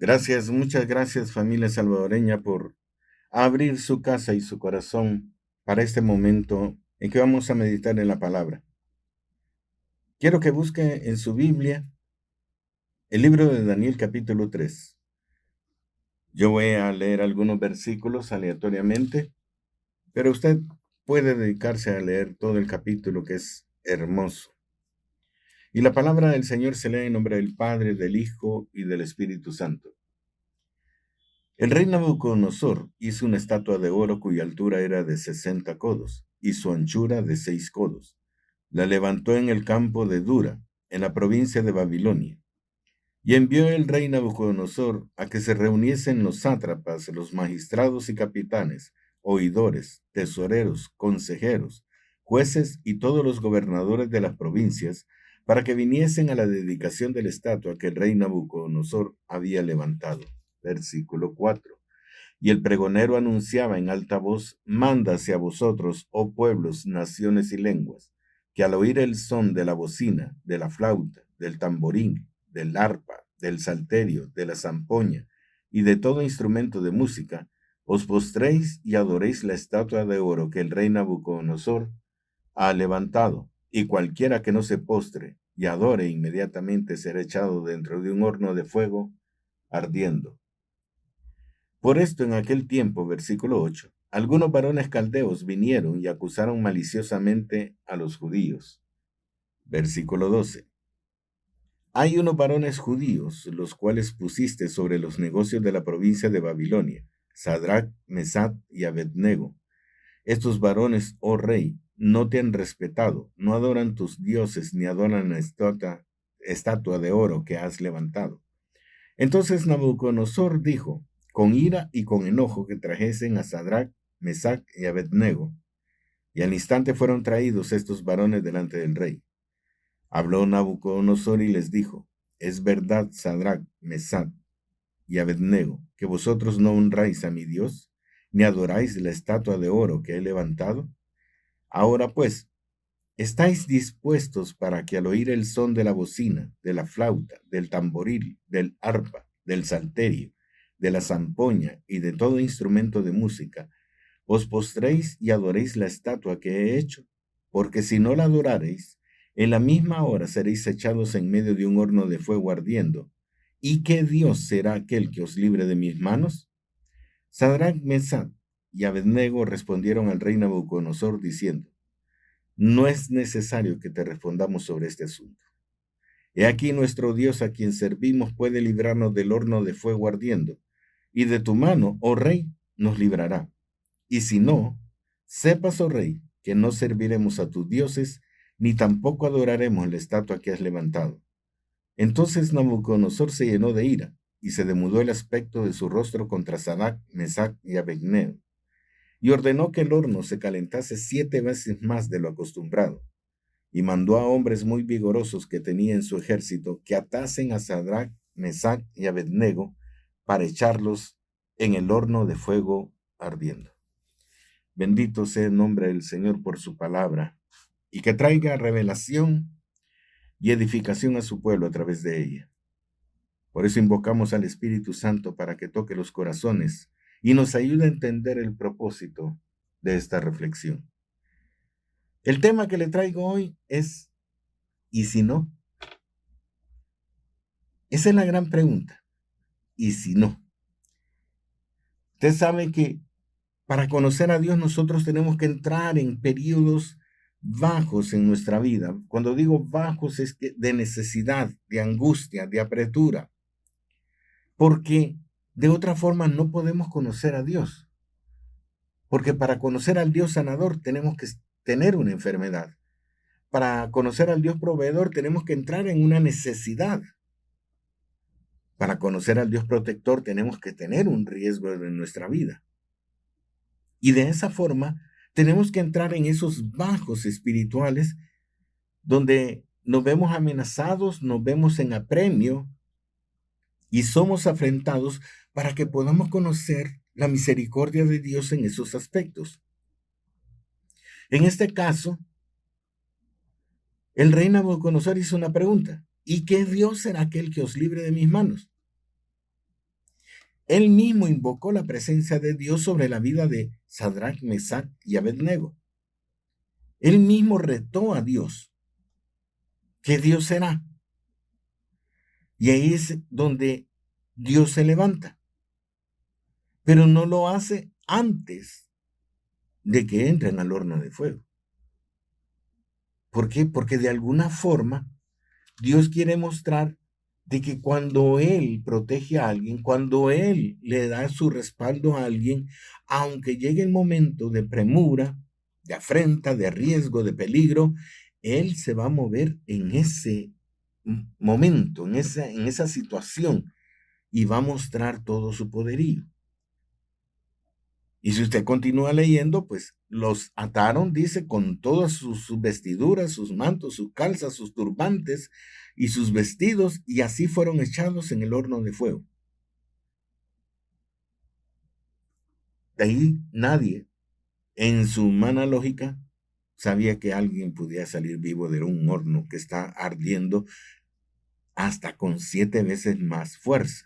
Gracias, muchas gracias familia salvadoreña por abrir su casa y su corazón para este momento en que vamos a meditar en la palabra. Quiero que busque en su Biblia el libro de Daniel capítulo 3. Yo voy a leer algunos versículos aleatoriamente, pero usted puede dedicarse a leer todo el capítulo que es hermoso. Y la palabra del Señor se lee en nombre del Padre, del Hijo y del Espíritu Santo. El rey Nabucodonosor hizo una estatua de oro cuya altura era de 60 codos y su anchura de 6 codos. La levantó en el campo de Dura, en la provincia de Babilonia. Y envió el rey Nabucodonosor a que se reuniesen los sátrapas, los magistrados y capitanes, oidores, tesoreros, consejeros, jueces y todos los gobernadores de las provincias, para que viniesen a la dedicación de la estatua que el rey Nabucodonosor había levantado. Versículo 4. Y el pregonero anunciaba en alta voz: mándase a vosotros, oh pueblos, naciones y lenguas, que al oír el son de la bocina, de la flauta, del tamborín, del arpa, del salterio, de la zampoña y de todo instrumento de música, os postréis y adoréis la estatua de oro que el rey Nabucodonosor ha levantado, y cualquiera que no se postre y adore inmediatamente será echado dentro de un horno de fuego ardiendo. Por esto en aquel tiempo, versículo 8, algunos varones caldeos vinieron y acusaron maliciosamente a los judíos. Versículo 12. Hay unos varones judíos, los cuales pusiste sobre los negocios de la provincia de Babilonia, Sadrach, Mesach y Abednego. Estos varones, oh rey, no te han respetado, no adoran tus dioses, ni adoran la estatua de oro que has levantado. Entonces Nabucodonosor dijo, con ira y con enojo, que trajesen a Sadrach, Mesach y Abednego. Y al instante fueron traídos estos varones delante del rey. Habló Nabucodonosor y les dijo, es verdad, Sadrach, Mesach y Abednego, que vosotros no honráis a mi Dios, ni adoráis la estatua de oro que he levantado. Ahora pues, ¿estáis dispuestos para que al oír el son de la bocina, de la flauta, del tamboril, del arpa, del salterio, de la zampoña y de todo instrumento de música, os postréis y adoréis la estatua que he hecho? Porque si no la adorareis, en la misma hora seréis echados en medio de un horno de fuego ardiendo. ¿Y qué Dios será aquel que os libre de mis manos? Sadrach, Mesach y Abednego respondieron al rey Nabucodonosor diciendo, no es necesario que te respondamos sobre este asunto. He aquí nuestro Dios a quien servimos puede librarnos del horno de fuego ardiendo, y de tu mano, oh rey, nos librará. Y si no, sepas, oh rey, que no serviremos a tus dioses, ni tampoco adoraremos la estatua que has levantado. Entonces Nabucodonosor se llenó de ira, y se demudó el aspecto de su rostro contra Sadrach, Mesach y Abednego, y ordenó que el horno se calentase 7 veces más de lo acostumbrado, y mandó a hombres muy vigorosos que tenía en su ejército que atasen a Sadrach, Mesach y Abednego para echarlos en el horno de fuego ardiendo. Bendito sea el nombre del Señor por su palabra, y que traiga revelación y edificación a su pueblo a través de ella. Por eso invocamos al Espíritu Santo para que toque los corazones y nos ayude a entender el propósito de esta reflexión. El tema que le traigo hoy es, ¿y si no? Esa es la gran pregunta. ¿Y si no? Usted sabe que para conocer a Dios nosotros tenemos que entrar en periodos bajos en nuestra vida. Cuando digo bajos es que de necesidad, de angustia, de apretura. Porque de otra forma no podemos conocer a Dios. Porque para conocer al Dios sanador tenemos que tener una enfermedad. Para conocer al Dios proveedor tenemos que entrar en una necesidad. Para conocer al Dios protector tenemos que tener un riesgo en nuestra vida. Y de esa forma tenemos que entrar en esos bajos espirituales donde nos vemos amenazados, nos vemos en apremio y somos afrentados para que podamos conocer la misericordia de Dios en esos aspectos. En este caso, el rey Nabucodonosor hizo una pregunta: ¿y qué Dios será aquel que os libre de mis manos? Él mismo invocó la presencia de Dios sobre la vida de Sadrach, Mesach y Abednego. Él mismo retó a Dios. ¿Qué Dios será? Y ahí es donde Dios se levanta. Pero no lo hace antes de que entren al horno de fuego. ¿Por qué? Porque de alguna forma Dios quiere mostrar de que cuando Él protege a alguien, cuando Él le da su respaldo a alguien, aunque llegue el momento de premura, de afrenta, de riesgo, de peligro, Él se va a mover en ese momento, en esa situación, y va a mostrar todo su poderío. Y si usted continúa leyendo, pues los ataron, dice, con todas sus vestiduras, sus mantos, sus calzas, sus turbantes y sus vestidos, y así fueron echados en el horno de fuego. De ahí nadie, en su humana lógica, sabía que alguien pudiera salir vivo de un horno que está ardiendo hasta con 7 veces más fuerza.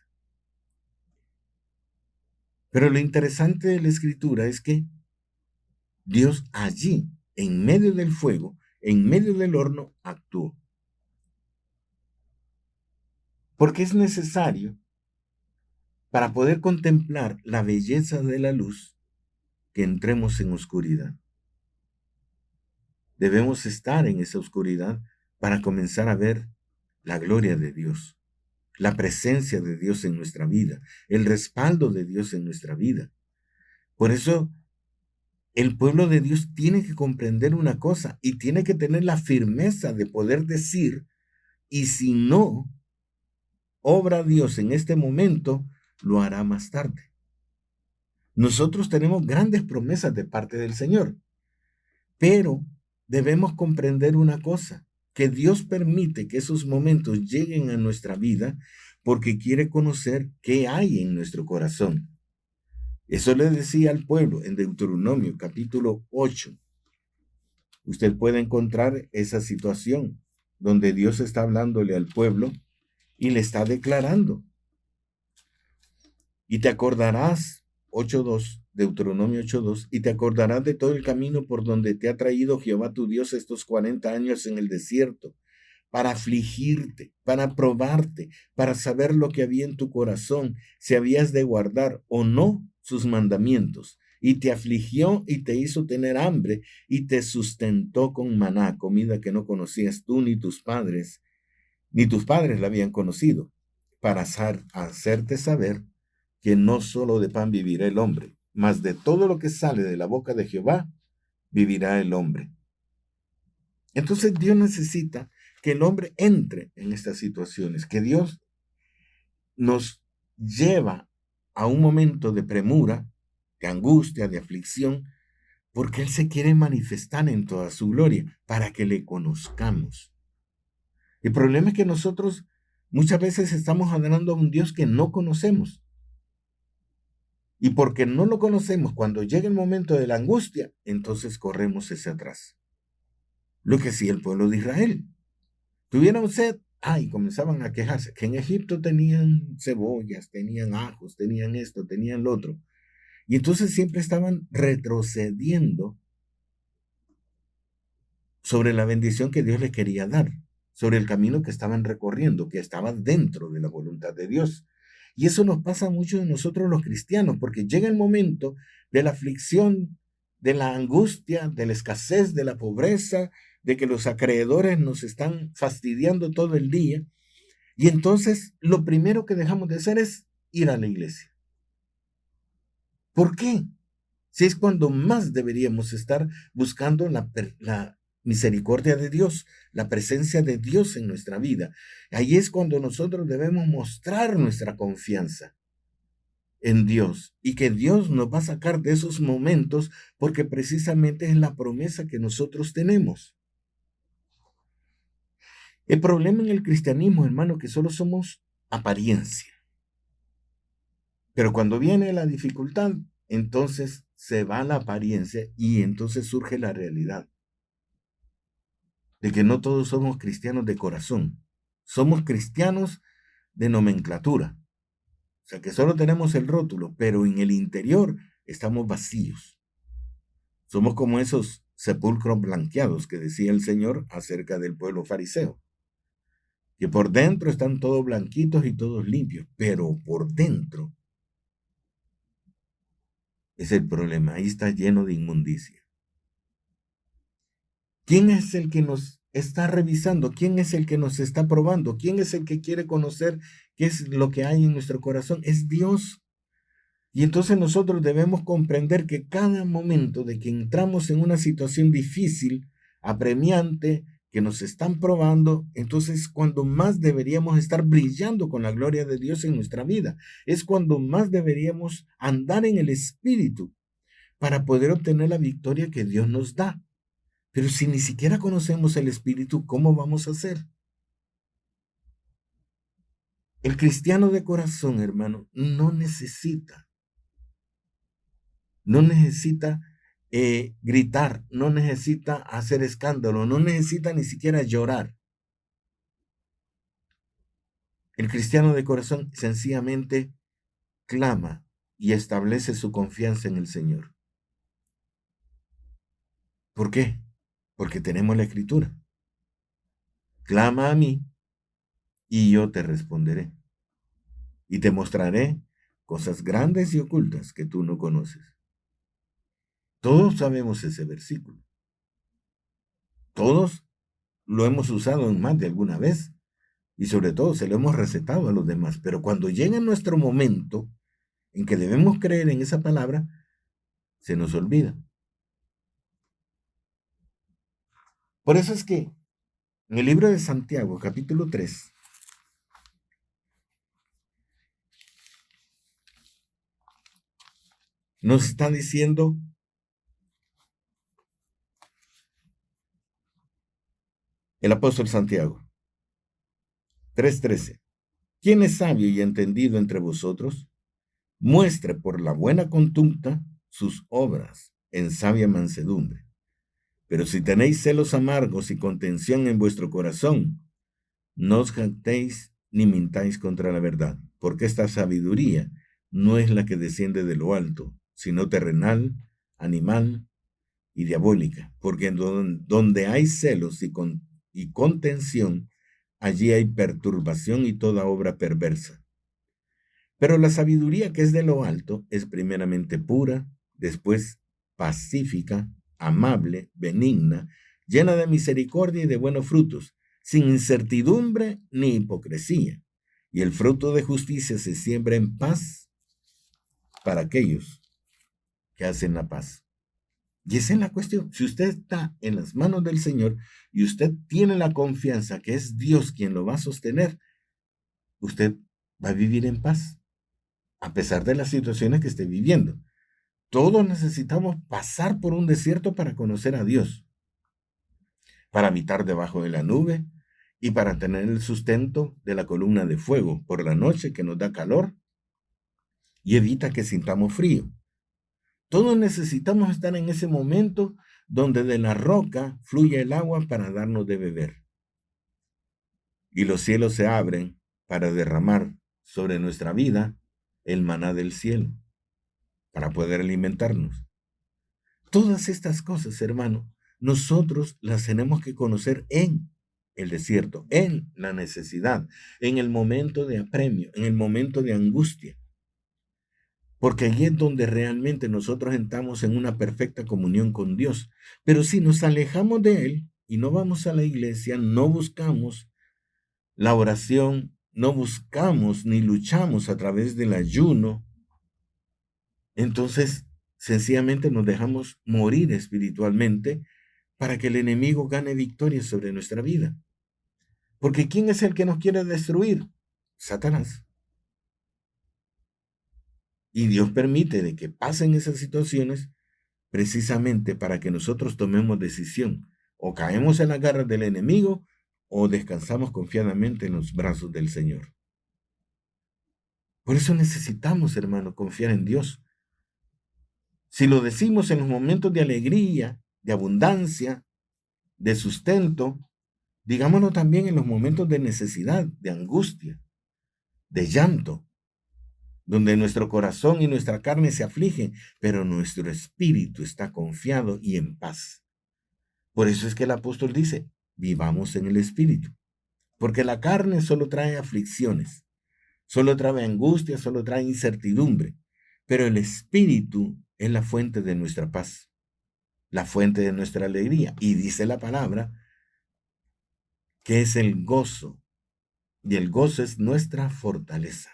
Pero lo interesante de la escritura es que Dios allí, en medio del fuego, en medio del horno, actuó. Porque es necesario, para poder contemplar la belleza de la luz, que entremos en oscuridad. Debemos estar en esa oscuridad para comenzar a ver la gloria de Dios, la presencia de Dios en nuestra vida, el respaldo de Dios en nuestra vida. Por eso, el pueblo de Dios tiene que comprender una cosa y tiene que tener la firmeza de poder decir, y si no obra Dios en este momento, lo hará más tarde. Nosotros tenemos grandes promesas de parte del Señor, pero debemos comprender una cosa, que Dios permite que esos momentos lleguen a nuestra vida porque quiere conocer qué hay en nuestro corazón. Eso le decía al pueblo en Deuteronomio capítulo 8. Usted puede encontrar esa situación donde Dios está hablándole al pueblo y le está declarando. Y te acordarás, 8.2, Deuteronomio 8.2, y te acordarás de todo el camino por donde te ha traído Jehová tu Dios estos 40 años en el desierto, para afligirte, para probarte, para saber lo que había en tu corazón, si habías de guardar o no sus mandamientos. Y te afligió y te hizo tener hambre y te sustentó con maná, comida que no conocías tú ni tus padres la habían conocido, para hacerte saber que no solo de pan vivirá el hombre, mas de todo lo que sale de la boca de Jehová vivirá el hombre. Entonces Dios necesita que el hombre entre en estas situaciones, que Dios nos lleva a un momento de premura, de angustia, de aflicción, porque Él se quiere manifestar en toda su gloria para que le conozcamos. El problema es que nosotros muchas veces estamos adorando a un Dios que no conocemos. Y porque no lo conocemos, cuando llega el momento de la angustia, entonces corremos hacia atrás. Lo que hacía el pueblo de Israel. Tuvieron sed, y comenzaban a quejarse, que en Egipto tenían cebollas, tenían ajos, tenían esto, tenían lo otro. Y entonces siempre estaban retrocediendo sobre la bendición que Dios les quería dar, sobre el camino que estaban recorriendo, que estaba dentro de la voluntad de Dios. Y eso nos pasa mucho de nosotros los cristianos, porque llega el momento de la aflicción, de la angustia, de la escasez, de la pobreza, de que los acreedores nos están fastidiando todo el día. Y entonces lo primero que dejamos de hacer es ir a la iglesia. ¿Por qué? Si es cuando más deberíamos estar buscando la misericordia de Dios, la presencia de Dios en nuestra vida. Ahí es cuando nosotros debemos mostrar nuestra confianza en Dios y que Dios nos va a sacar de esos momentos porque precisamente es la promesa que nosotros tenemos. El problema en el cristianismo, hermano, que solo somos apariencia. Pero cuando viene la dificultad, entonces se va la apariencia y entonces surge la realidad de que no todos somos cristianos de corazón. Somos cristianos de nomenclatura. O sea que solo tenemos el rótulo, pero en el interior estamos vacíos. Somos como esos sepulcros blanqueados que decía el Señor acerca del pueblo fariseo, que por dentro están todos blanquitos y todos limpios, pero por dentro es el problema, ahí está lleno de inmundicia. ¿Quién es el que nos está revisando? ¿Quién es el que nos está probando? ¿Quién es el que quiere conocer qué es lo que hay en nuestro corazón? Es Dios. Y entonces nosotros debemos comprender que cada momento de que entramos en una situación difícil, apremiante, que nos están probando, entonces cuando más deberíamos estar brillando con la gloria de Dios en nuestra vida. Es cuando más deberíamos andar en el Espíritu para poder obtener la victoria que Dios nos da. Pero si ni siquiera conocemos el Espíritu, ¿cómo vamos a hacer? El cristiano de corazón, hermano, no necesita gritar, no necesita hacer escándalo, no necesita ni siquiera llorar. El cristiano de corazón sencillamente clama y establece su confianza en el Señor. ¿Por qué? Porque tenemos la Escritura. Clama a mí y yo te responderé. Y te mostraré cosas grandes y ocultas que tú no conoces. Todos sabemos ese versículo. Todos lo hemos usado en más de alguna vez. Y sobre todo se lo hemos recetado a los demás. Pero cuando llega nuestro momento en que debemos creer en esa palabra, se nos olvida. Por eso es que en el libro de Santiago, capítulo 3, nos está diciendo el apóstol Santiago, 3:13. ¿Quién es sabio y entendido entre vosotros? Muestre por la buena conducta sus obras en sabia mansedumbre. Pero si tenéis celos amargos y contención en vuestro corazón, no os jactéis ni mintáis contra la verdad, porque esta sabiduría no es la que desciende de lo alto, sino terrenal, animal y diabólica, porque donde hay celos y contención, allí hay perturbación y toda obra perversa. Pero la sabiduría que es de lo alto es primeramente pura, después pacífica, amable, benigna, llena de misericordia y de buenos frutos, sin incertidumbre ni hipocresía. Y el fruto de justicia se siembra en paz para aquellos que hacen la paz. Y esa es la cuestión. Si usted está en las manos del Señor y usted tiene la confianza que es Dios quien lo va a sostener, usted va a vivir en paz, a pesar de las situaciones que esté viviendo. Todos necesitamos pasar por un desierto para conocer a Dios, para habitar debajo de la nube y para tener el sustento de la columna de fuego por la noche que nos da calor y evita que sintamos frío. Todos necesitamos estar en ese momento donde de la roca fluye el agua para darnos de beber. Y los cielos se abren para derramar sobre nuestra vida el maná del cielo, para poder alimentarnos. Todas estas cosas, hermano, nosotros las tenemos que conocer en el desierto, en la necesidad, en el momento de apremio, en el momento de angustia. Porque allí es donde realmente nosotros entramos en una perfecta comunión con Dios. Pero si nos alejamos de Él y no vamos a la iglesia, no buscamos la oración, no buscamos ni luchamos a través del ayuno, entonces sencillamente nos dejamos morir espiritualmente para que el enemigo gane victoria sobre nuestra vida. Porque ¿quién es el que nos quiere destruir? Satanás. Y Dios permite de que pasen esas situaciones precisamente para que nosotros tomemos decisión. O caemos en las garras del enemigo o descansamos confiadamente en los brazos del Señor. Por eso necesitamos, hermano, confiar en Dios. Si lo decimos en los momentos de alegría, de abundancia, de sustento, digámoslo también en los momentos de necesidad, de angustia, de llanto. donde nuestro corazón y nuestra carne se afligen, pero nuestro espíritu está confiado y en paz. Por eso es que el apóstol dice, vivamos en el espíritu, porque la carne solo trae aflicciones, solo trae angustia, solo trae incertidumbre, pero el espíritu es la fuente de nuestra paz, la fuente de nuestra alegría. Y dice la palabra que es el gozo, y el gozo es nuestra fortaleza.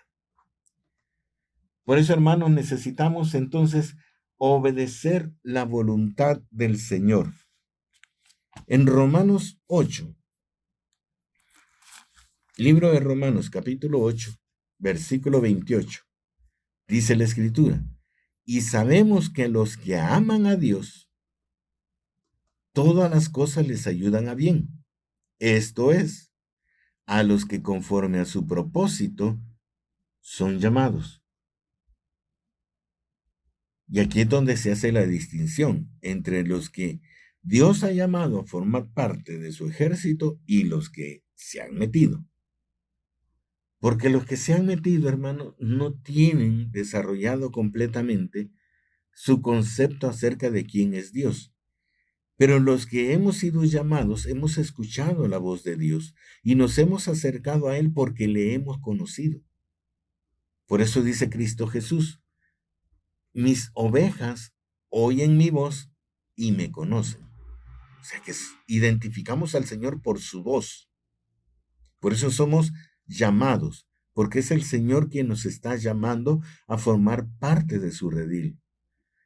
Por eso, hermanos, necesitamos entonces obedecer la voluntad del Señor. En Romanos 8, libro de Romanos, capítulo 8, versículo 28, dice la Escritura, y sabemos que los que aman a Dios, todas las cosas les ayudan a bien. Esto es, a los que conforme a su propósito son llamados. Y aquí es donde se hace la distinción entre los que Dios ha llamado a formar parte de su ejército y los que se han metido. Porque los que se han metido, hermano, no tienen desarrollado completamente su concepto acerca de quién es Dios. Pero los que hemos sido llamados, hemos escuchado la voz de Dios y nos hemos acercado a Él porque le hemos conocido. Por eso dice Cristo Jesús, mis ovejas oyen mi voz y me conocen. O sea que identificamos al Señor por su voz. Por eso somos llamados, porque es el Señor quien nos está llamando a formar parte de su redil.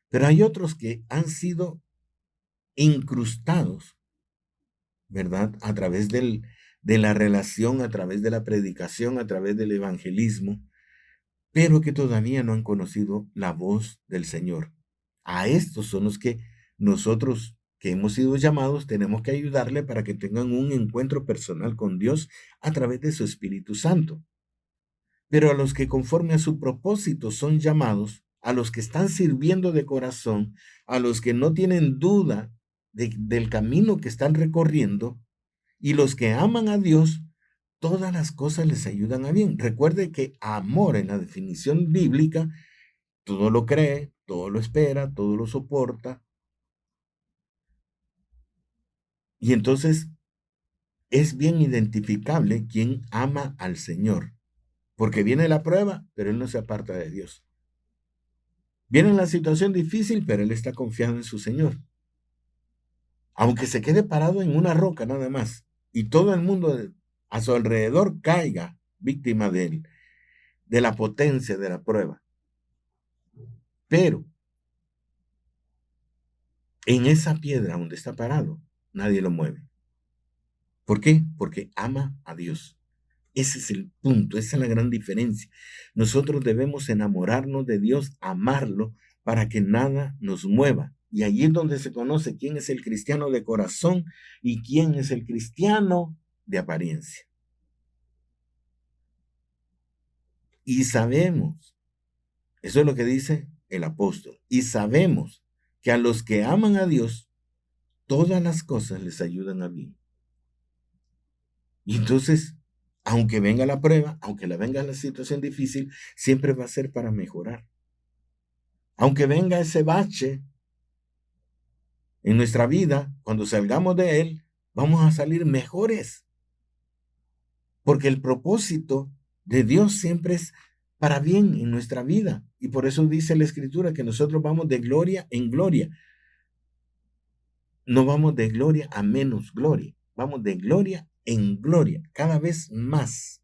Pero hay otros que han sido incrustados, ¿verdad? A través de la relación, a través de la predicación, a través del evangelismo, pero que todavía no han conocido la voz del Señor. A estos son los que nosotros que hemos sido llamados tenemos que ayudarle para que tengan un encuentro personal con Dios a través de su Espíritu Santo. Pero a los que conforme a su propósito son llamados, a los que están sirviendo de corazón, a los que no tienen duda del camino que están recorriendo, y los que aman a Dios, todas las cosas les ayudan a bien. Recuerde que amor en la definición bíblica, todo lo cree, todo lo espera, todo lo soporta. Y entonces es bien identificable quien ama al Señor, porque viene la prueba, pero él no se aparta de Dios. Viene la situación difícil, pero él está confiado en su Señor. Aunque se quede parado en una roca nada más, y todo el mundo a su alrededor caiga víctima de él, de la potencia de la prueba. Pero en esa piedra donde está parado, nadie lo mueve. ¿Por qué? Porque ama a Dios. Ese es el punto, esa es la gran diferencia. Nosotros debemos enamorarnos de Dios, amarlo, para que nada nos mueva. Y allí es donde se conoce quién es el cristiano de corazón y quién es el cristiano de apariencia. Y sabemos, eso es lo que dice el apóstol, y sabemos que a los que aman a Dios, todas las cosas les ayudan a bien. Y entonces, aunque venga la prueba, aunque venga la situación difícil, siempre va a ser para mejorar. Aunque venga ese bache en nuestra vida, cuando salgamos de él, vamos a salir mejores. Porque el propósito de Dios siempre es para bien en nuestra vida. Y por eso dice la Escritura que nosotros vamos de gloria en gloria. No vamos de gloria a menos gloria. Vamos de gloria en gloria, cada vez más,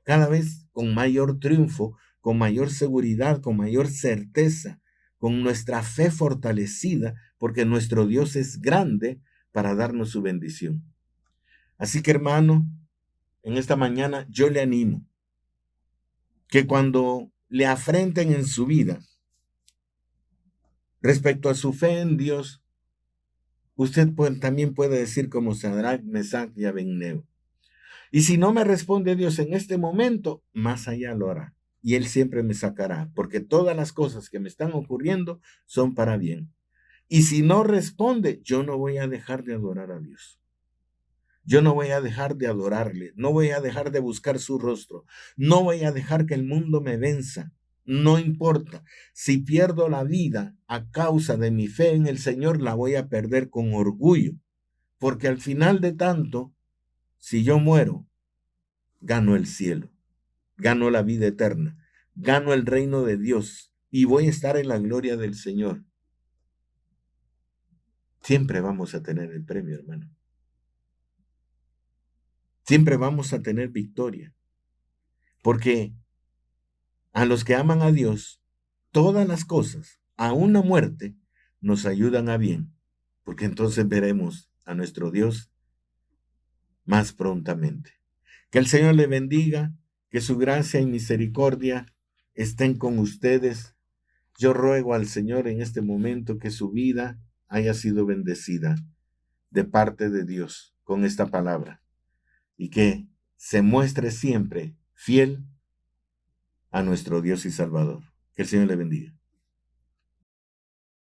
cada vez con mayor triunfo, con mayor seguridad, con mayor certeza, con nuestra fe fortalecida, porque nuestro Dios es grande para darnos su bendición. Así que, hermano, en esta mañana yo le animo que cuando le afrenten en su vida respecto a su fe en Dios, usted también puede decir como Sadrach, Mesach y Abednego: y si no me responde Dios en este momento, más allá lo hará. Y Él siempre me sacará, porque todas las cosas que me están ocurriendo son para bien. Y si no responde, yo no voy a dejar de adorar a Dios. Yo no voy a dejar de adorarle, no voy a dejar de buscar su rostro, no voy a dejar que el mundo me venza, No importa. Si pierdo la vida a causa de mi fe en el Señor, la voy a perder con orgullo. Porque al final de tanto, si yo muero, gano el cielo, gano la vida eterna, gano el reino de Dios y voy a estar en la gloria del Señor. Siempre vamos a tener el premio, hermano. Siempre vamos a tener victoria. Porque a los que aman a Dios, todas las cosas, aun la muerte, nos ayudan a bien. Porque entonces veremos a nuestro Dios más prontamente. Que el Señor le bendiga, que su gracia y misericordia estén con ustedes. Yo ruego al Señor en este momento que su vida haya sido bendecida de parte de Dios con esta palabra y que se muestre siempre fiel a nuestro Dios y Salvador. Que el Señor le bendiga.